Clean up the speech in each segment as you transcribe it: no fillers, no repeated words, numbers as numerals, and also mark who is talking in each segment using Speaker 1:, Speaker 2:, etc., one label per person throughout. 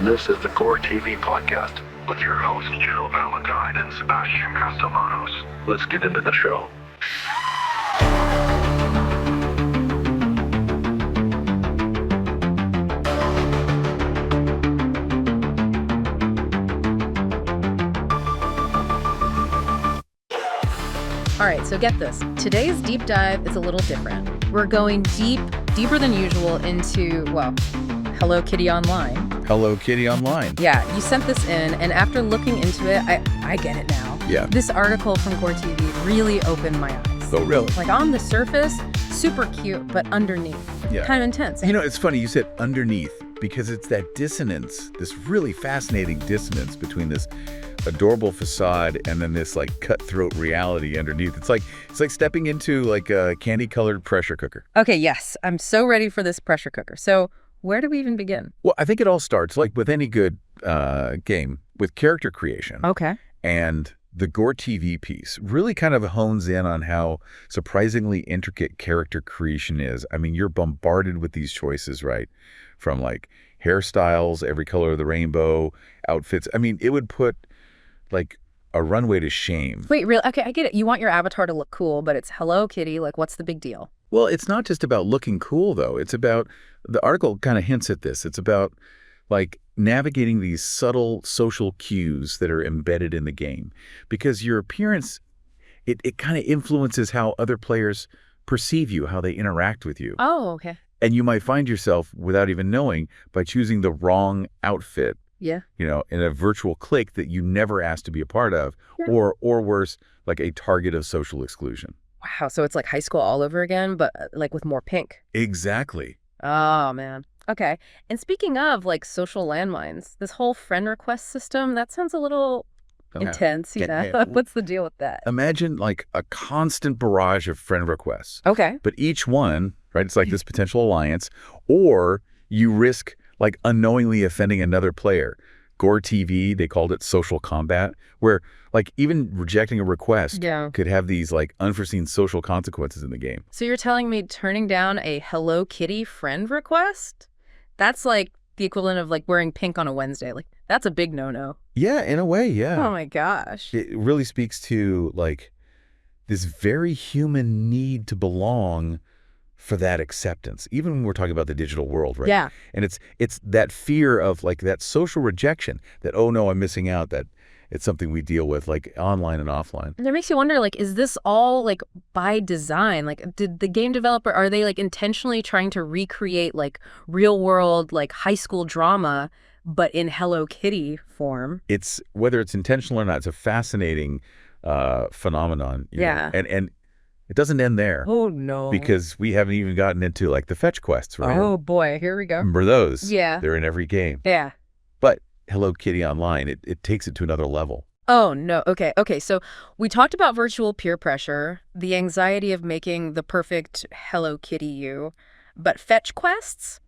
Speaker 1: This is the GoreTV podcast with your hosts Jill Valentine and Sebastian Castellanos. Let's get into the show.
Speaker 2: All right, so get this. Today's deep dive is a little different. We're going deeper than usual into, well, Hello Kitty Online.
Speaker 3: Hello Kitty Online.
Speaker 2: Yeah, you sent this in, and after looking into it, I get it now.
Speaker 3: Yeah.
Speaker 2: This article from GoreTV really opened my eyes.
Speaker 3: Oh, really?
Speaker 2: Like on the surface, super cute, but underneath, kind of intense.
Speaker 3: You know, it's funny you said underneath because it's that dissonance, this really fascinating dissonance between this adorable facade and then this like cutthroat reality underneath. It's like stepping into like a candy-colored pressure cooker.
Speaker 2: Okay, yes, I'm so ready for this pressure cooker. So where do we even begin?
Speaker 3: Well, I think it all starts like with any good game with character creation.
Speaker 2: Okay.
Speaker 3: And the GoreTV piece really kind of hones in on how surprisingly intricate character creation is. I mean, you're bombarded with these choices, right? From like hairstyles, every color of the rainbow, outfits. I mean, it would put like a runway to shame.
Speaker 2: Wait, real? Okay, I get it. You want your avatar to look cool, but it's Hello Kitty. Like, what's the big deal?
Speaker 3: Well, it's not just about looking cool, though. It's about, the article kind of hints at this. It's about like navigating these subtle social cues that are embedded in the game. Because your appearance, it kind of influences how other players perceive you, how they interact with you.
Speaker 2: Oh, okay.
Speaker 3: And you might find yourself, without even knowing, by choosing the wrong outfit,
Speaker 2: Yeah.
Speaker 3: you know, in a virtual clique that you never asked to be a part of,
Speaker 2: Yeah.
Speaker 3: or worse, like a target of social exclusion.
Speaker 2: Wow, so it's like high school all over again, but like with more pink.
Speaker 3: Exactly.
Speaker 2: Oh, man. Okay. And speaking of like social landmines, this whole friend request system, that sounds a little intense, you know?
Speaker 3: Yeah.
Speaker 2: What's the deal with that?
Speaker 3: Imagine like a constant barrage of friend requests,
Speaker 2: Okay.
Speaker 3: but each one, right, it's like this potential alliance, or you risk like unknowingly offending another player. GoreTV, they called it social combat, where like even rejecting a request
Speaker 2: Yeah.
Speaker 3: could have these like unforeseen social consequences in the game.
Speaker 2: So you're telling me turning down a Hello Kitty friend request? That's like the equivalent of like wearing pink on a Wednesday. Like, that's a big no-no.
Speaker 3: Yeah, in a way, yeah.
Speaker 2: Oh my gosh.
Speaker 3: It really speaks to like this very human need to belong for that acceptance, even when we're talking about the digital world, right?
Speaker 2: Yeah.
Speaker 3: And it's that fear of like that social rejection that, oh no, I'm missing out, that it's something we deal with like online and offline.
Speaker 2: And it makes you wonder, like, is this all like by design? Like, did the game developer, are they like intentionally trying to recreate like real world, like high school drama, but in Hello Kitty form?
Speaker 3: It's whether it's intentional or not, it's a fascinating phenomenon. You know? And it doesn't end there.
Speaker 2: Oh, no.
Speaker 3: Because we haven't even gotten into like the fetch quests, right?
Speaker 2: Oh, boy. Here we go.
Speaker 3: Remember those?
Speaker 2: Yeah.
Speaker 3: They're in every game.
Speaker 2: Yeah.
Speaker 3: But Hello Kitty Online, it takes it to another level.
Speaker 2: Oh, no. Okay. Okay. So we talked about virtual peer pressure, the anxiety of making the perfect Hello Kitty you, but fetch quests?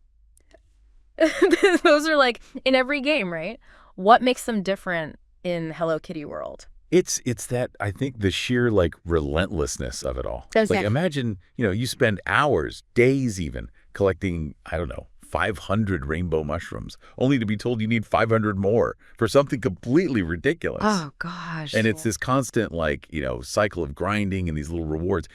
Speaker 2: Those are like in every game, right? What makes them different in Hello Kitty world?
Speaker 3: It's that, I think, the sheer like relentlessness of it all.
Speaker 2: Exactly.
Speaker 3: Like imagine, you know, you spend hours, days even, collecting, I don't know, 500 rainbow mushrooms, only to be told you need 500 more for something completely ridiculous.
Speaker 2: Oh, gosh.
Speaker 3: And it's this constant like, you know, cycle of grinding and these little rewards.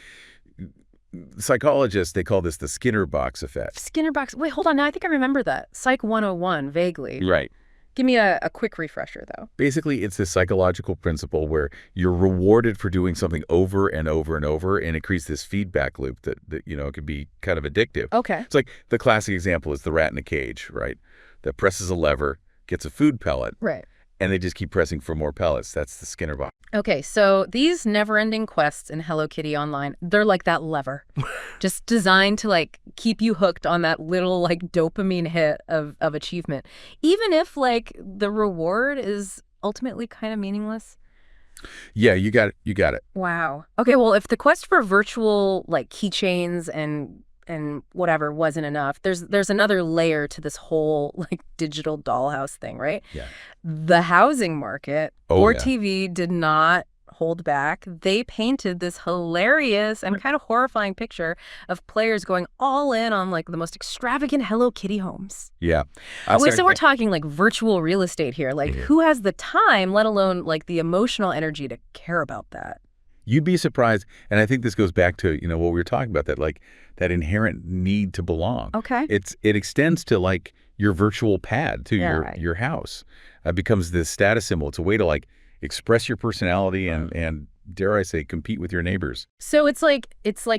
Speaker 3: Psychologists, they call this the Skinner box effect.
Speaker 2: Skinner box. Wait, hold on. Now I think I remember that. Psych 101, vaguely.
Speaker 3: Right.
Speaker 2: Give me a quick refresher, though.
Speaker 3: Basically, it's this psychological principle where you're rewarded for doing something over and over and over, and it creates this feedback loop that you know, can be kind of addictive.
Speaker 2: Okay.
Speaker 3: It's like the classic example is the rat in a cage, right? That presses a lever, gets a food pellet,
Speaker 2: Right.
Speaker 3: and they just keep pressing for more pellets. That's the Skinner box.
Speaker 2: Okay, so these never-ending quests in Hello Kitty Online, they're like that lever. Just designed to like keep you hooked on that little like dopamine hit of achievement. Even if like the reward is ultimately kind of meaningless.
Speaker 3: Yeah, you got it. You got it.
Speaker 2: Wow. Okay, well, if the quest for virtual like keychains and whatever wasn't enough, there's another layer to this whole like digital dollhouse thing, right?
Speaker 3: Yeah.
Speaker 2: The housing market,
Speaker 3: Oh,
Speaker 2: or
Speaker 3: yeah.
Speaker 2: TV did not hold back. They painted this hilarious and kind of horrifying picture of players going all in on like the most extravagant Hello Kitty homes.
Speaker 3: Yeah.
Speaker 2: Wait, so we're talking like virtual real estate here. Like who has the time, let alone like the emotional energy to care about that?
Speaker 3: You'd be surprised, and I think this goes back to, what we were talking about, that like that inherent need to belong.
Speaker 2: Okay.
Speaker 3: It extends to like your virtual pad to
Speaker 2: right.
Speaker 3: your house. It becomes this status symbol. It's a way to like express your personality and dare I say, compete with your neighbors.
Speaker 2: So it's like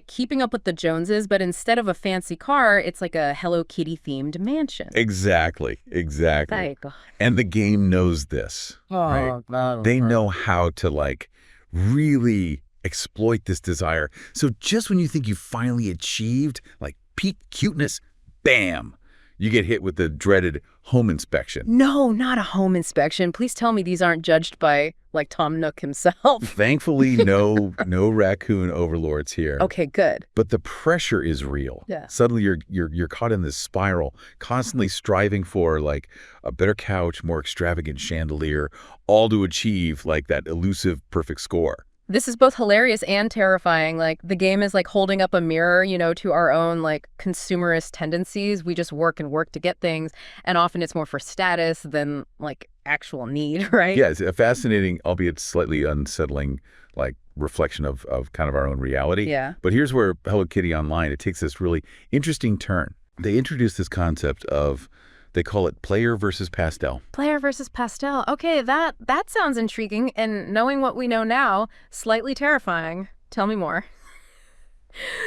Speaker 2: keeping up with the Joneses, but instead of a fancy car, it's like a Hello Kitty themed mansion.
Speaker 3: Exactly.
Speaker 2: Thank God.
Speaker 3: And the game knows this. Right?
Speaker 2: God.
Speaker 3: They know how to like really exploit this desire. So just when you think you finally achieved like peak cuteness, bam, you get hit with the dreaded home inspection.
Speaker 2: No, not a home inspection. Please tell me these aren't judged by like Tom Nook himself.
Speaker 3: Thankfully, no raccoon overlords here.
Speaker 2: Okay, good.
Speaker 3: But the pressure is real.
Speaker 2: Yeah.
Speaker 3: Suddenly you're caught in this spiral, constantly striving for like a better couch, more extravagant chandelier, all to achieve like that elusive perfect score.
Speaker 2: This is both hilarious and terrifying. Like the game is like holding up a mirror, to our own like consumerist tendencies. We just work and work to get things. And often it's more for status than like actual need, right?
Speaker 3: Yeah, it's a fascinating, albeit slightly unsettling, like reflection of kind of our own reality.
Speaker 2: Yeah.
Speaker 3: But here's where Hello Kitty Online, it takes this really interesting turn. They introduce this concept of, they call it player versus pastel.
Speaker 2: Player versus pastel. Okay, that sounds intriguing, and knowing what we know now, slightly terrifying. Tell me more.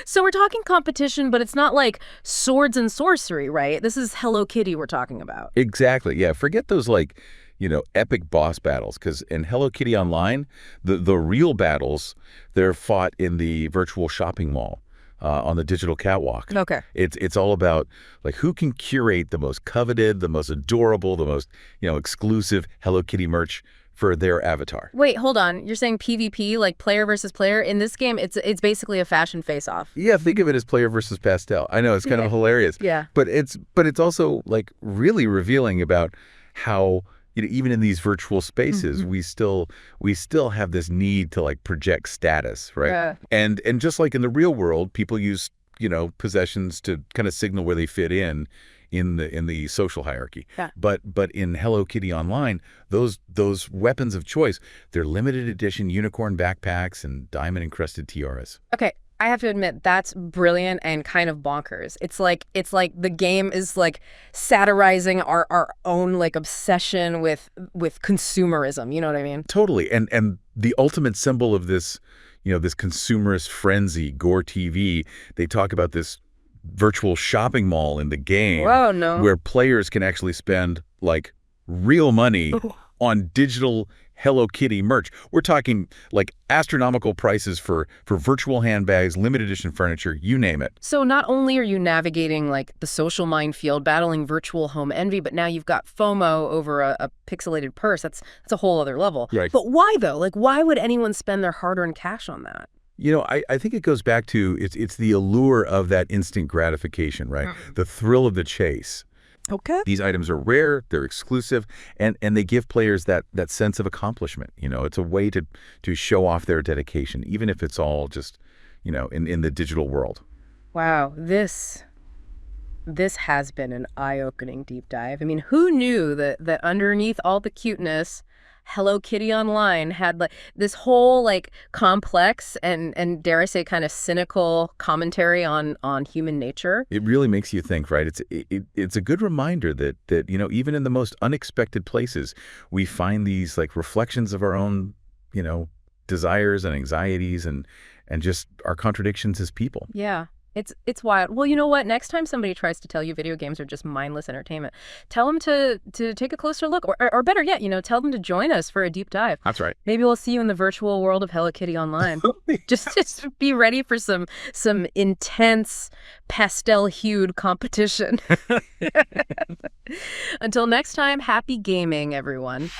Speaker 2: So we're talking competition, but it's not like swords and sorcery, right? This is Hello Kitty we're talking about.
Speaker 3: Exactly. Yeah. Forget those like, epic boss battles, because in Hello Kitty Online, the real battles, they're fought in the virtual shopping mall. On the digital catwalk.
Speaker 2: Okay.
Speaker 3: It's all about like who can curate the most coveted, the most adorable, the most, exclusive Hello Kitty merch for their avatar.
Speaker 2: Wait, hold on. You're saying PvP, like player versus player? In this game, it's basically a fashion face-off.
Speaker 3: Yeah, think of it as player versus pastel. I know, it's kind of hilarious.
Speaker 2: Yeah.
Speaker 3: But it's also like really revealing about how even in these virtual spaces, we still have this need to like project status, right?
Speaker 2: Yeah.
Speaker 3: And just like in the real world, people use possessions to kind of signal where they fit in the social hierarchy.
Speaker 2: Yeah.
Speaker 3: But in Hello Kitty Online, those weapons of choice, they're limited edition unicorn backpacks and diamond encrusted tiaras.
Speaker 2: Okay. I have to admit, that's brilliant and kind of bonkers. It's like the game is like satirizing our own like obsession with consumerism. You know what I mean?
Speaker 3: Totally. And the ultimate symbol of this, this consumerist frenzy, GoreTV, they talk about this virtual shopping mall in the game.
Speaker 2: Whoa, no.
Speaker 3: Where players can actually spend like real money on digital Hello Kitty merch. We're talking like astronomical prices for virtual handbags, limited edition furniture, you name it.
Speaker 2: So not only are you navigating like the social minefield, battling virtual home envy, but now you've got FOMO over a pixelated purse. That's a whole other level.
Speaker 3: Right.
Speaker 2: But why though? Like why would anyone spend their hard-earned cash on that?
Speaker 3: I think it goes back to it's the allure of that instant gratification, right? The thrill of the chase.
Speaker 2: Okay.
Speaker 3: These items are rare, they're exclusive, and they give players that sense of accomplishment. It's a way to show off their dedication, even if it's all just, in the digital world.
Speaker 2: Wow, this has been an eye-opening deep dive. I mean, who knew that underneath all the cuteness, Hello Kitty Online had like this whole like complex and dare I say kind of cynical commentary on human nature.
Speaker 3: It really makes you think, right? It's a good reminder that even in the most unexpected places, we find these like reflections of our own desires and anxieties and just our contradictions as people.
Speaker 2: Yeah. It's wild. Well, you know what? Next time somebody tries to tell you video games are just mindless entertainment, tell them to take a closer look, or better yet, tell them to join us for a deep dive.
Speaker 3: That's right.
Speaker 2: Maybe we'll see you in the virtual world of Hello Kitty Online. just be ready for some intense pastel-hued competition. Until next time, happy gaming, everyone.